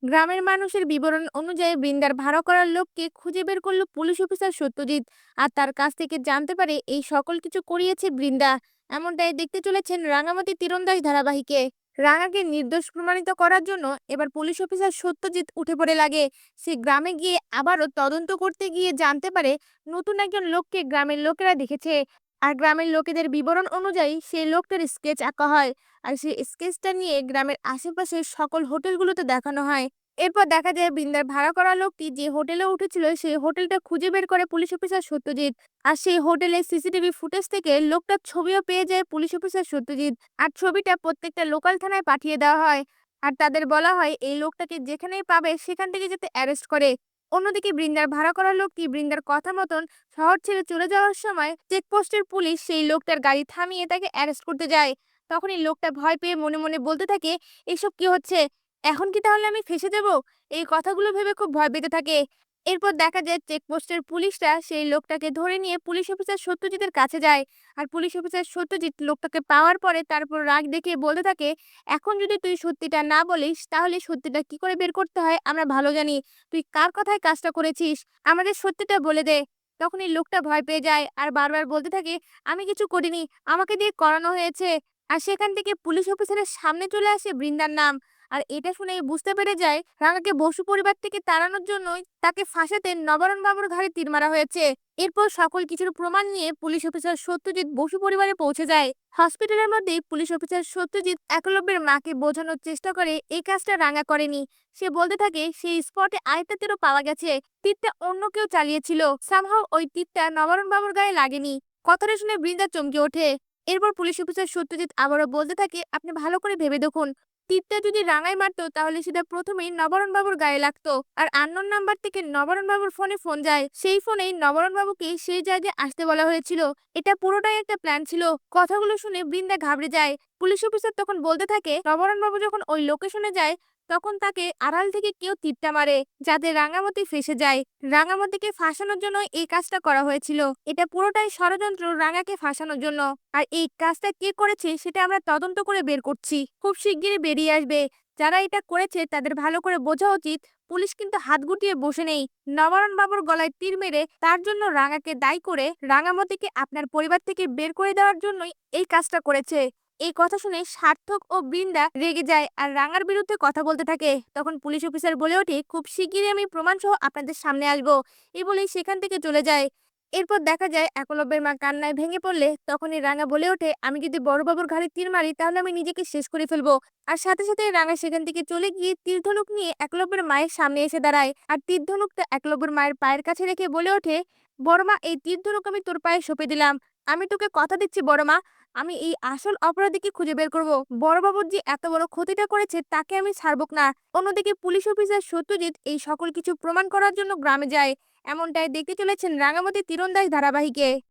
গ্রামের মানুষের বিবরণ অনুযায়ী বৃন্দার ভাড়া করার লোককে খুঁজে বের করলো পুলিশ অফিসার সত্যজিৎ। আর তার কাছ থেকে জানতে পারে এই সকল কিছু করিয়েছে বৃন্দা। এমনটাই দেখতে চলেছেন রাঙামাটি তীরন্দাজ ধারাবাহিকে। রাঙাকে নির্দোষ প্রমাণিত করার জন্য এবার পুলিশ অফিসার সত্যজিৎ উঠে পড়ে লাগে। সে গ্রামে গিয়ে আবারও তদন্ত করতে গিয়ে জানতে পারে নতুন একজন লোককে গ্রামের লোকেরা দেখেছে। আর গ্রামের লোকেদের বিবরণ অনুযায়ী সেই লোকটার স্কেচ আঁকা হয়। আর সেই স্কেচটা নিয়ে গ্রামের আশেপাশের সকল হোটেলগুলোতে দেখানো হয়। এরপর দেখা যায় বৃন্দার ভাড়া করা লোকটি যে হোটেলে উঠেছিল সেই হোটেলটা খুঁজে বের করে পুলিশ অফিসার সত্যজিৎ। আর সেই হোটেলের সিসিটিভি ফুটেজ থেকে লোকটার ছবিও পেয়ে যায় পুলিশ অফিসার সত্যজিৎ। আর ছবিটা প্রত্যেকটা লোকাল থানায় পাঠিয়ে দেওয়া হয়। আর তাদের বলা হয় এই লোকটাকে যেখানেই পাবে সেখান থেকে যাতে অ্যারেস্ট করে। অন্যদিকে বৃন্দার ভাড়া করা লোকটি বৃন্দার কথা মতন শহর ছেড়ে চলে যাওয়ার সময় চেকপোস্টের পুলিশ সেই লোকটার গাড়ি থামিয়ে তাকে অ্যারেস্ট করতে যায়। তখনই লোকটা ভয় পেয়ে মনে মনে বলতে থাকে, এসব কি হচ্ছে? এখন কি তাহলে আমি ফেঁসে যাব? এই কথাগুলো ভেবে খুব ভয় পেতে থাকে। এরপর দেখা যায় চেকপোস্টের পুলিশরা সেই লোকটাকে ধরে নিয়ে পুলিশ অফিসার সত্যজিতের কাছে যায়। আর পুলিশ অফিসার সত্যজিৎ লোকটাকে পাওয়ার পরে তারপর রাগ দেখিয়ে বলতে থাকে, এখন যদি তুই সত্যিটা না বলিস তাহলে সত্যিটা কি করে বের করতে হয় আমরা ভালো জানি। তুই কার কথায় কাজটা করেছিস? আমাদের সত্যিটা বলে দে। তখন এই লোকটা ভয় পেয়ে যায় আর বারবার বলতে থাকে, আমি কিছু করিনি, আমাকে দিয়ে করানো হয়েছে। আর সেখান থেকে পুলিশ অফিসারের সামনে চলে আসে বৃন্দার নাম। আর এটা শুনে বুঝতে পেরে যায় রাঙাকে বসু পরিবার থেকে তাড়ানোর জন্যই তাকে ফাঁসাতে নবারুণ বাবুর ঘাড়ে তীর মারা হয়েছে। এরপর সকল কিছুর প্রমাণ নিয়ে পুলিশ অফিসার সত্যজিৎ বসু পরিবারে পৌঁছে যায়। হসপিটালের মধ্যেই পুলিশ অফিসার সত্যজিৎ একলব্যের মাকে বোঝানোর চেষ্টা করে এই কাজটা রাঙা করেনি। সে বলতে থাকে সেই স্পটে আরেকটা তীরও পাওয়া গেছে, তীরটা অন্য কেউ চালিয়েছিল, সামহাও ওই তীরটা নবারুণ বাবুর গায়ে লাগেনি। কথাটা শুনে বৃন্দা চমকে ওঠে। এরপর পুলিশ অফিসার সত্যজিৎ আবারও বলতে থাকে, আপনি ভালো করে ভেবে দেখুন, তীরটা যদি রাঙায় মারতো তাহলে সেটা প্রথমেই নবারুণ বাবুর গায়ে লাগতো। আর আননোন নাম্বার থেকে নবারুণ বাবুর ফোনে ফোন যায়, সেই ফোনেই নবারুণ বাবুকে সেই জায়গায় আসতে বলা হয়েছিল। এটা পুরোটাই একটা প্ল্যান ছিল। কথাগুলো শুনে বৃন্দা ঘাবড়ে যায়। পুলিশ অফিসার তখন বলতে থাকে, নবারুণ বাবু যখন ওই লোকেশনে যায় তখন তাকে আড়াল থেকে কেউ তীরটা মারে যাতে রাঙামতি ফেঁসে যায়। রাঙামতিকে ফাঁসানোর জন্য এই কাজটা করা হয়েছিল। এটা পুরোটাই ষড়যন্ত্র রাঙাকে ফাঁসানোর জন্য। আর এই কাজটা কে করেছে সেটা আমরা তদন্ত করে বের করছি, খুব শিগগিরই বেরিয়ে আসবে। যারা এটা করেছে তাদের ভালো করে বোঝা উচিত পুলিশ কিন্তু হাত গুটিয়ে বসে নেই। নবারুণ বাবুর গলায় তীর মেরে তার জন্য রাঙাকে দায়ী করে রাঙামতিকে আপনার পরিবার থেকে বের করে দেওয়ার জন্যই এই কাজটা করেছে। এই কথা শুনে সার্থক ও বৃন্দা রেগে যায় আর রাঙার বিরুদ্ধে কথা বলতে থাকে। তখন পুলিশ অফিসার বলে ওঠে, খুব শিগগিরই আমি প্রমাণ সহ আপনাদের সামনে আসবো। এই বলেই সেখান থেকে চলে যায়। এরপর দেখা যায় একলব্যের মা কান্নায় ভেঙে পড়লে তখনই রাঙা বলে ওঠে, আমি যদি বড়বাবুর ঘাড়ে তীর মারি তাহলে আমি নিজেকে শেষ করে ফেলবো। আর সাথে সাথে রাঙা সেখান থেকে চলে গিয়ে তীর ধনুক নিয়ে একলব্যের মায়ের সামনে এসে দাঁড়ায়। আর তীর ধনুকটা একলব্যের মায়ের পায়ের কাছে রেখে বলে ওঠে, বড়মা এই তীর ধনুক আমি তোর পায়ে সঁপে দিলাম। আমি তোকে কথা দিচ্ছি বড়মা, আমি এই আসল অপরাধীকে খুঁজে বের করব। বড়বাবুর যে এত বড় ক্ষতিটা করেছে তাকে আমি ছাড়বো না। অন্যদিকে পুলিশ অফিসার সত্যজিৎ এই সকল কিছু প্রমাণ করার জন্য গ্রামে যায়। এমনটাই দেখতে চলেছেন রাঙামাটি তীরন্দাজ ধারাবাহিকে।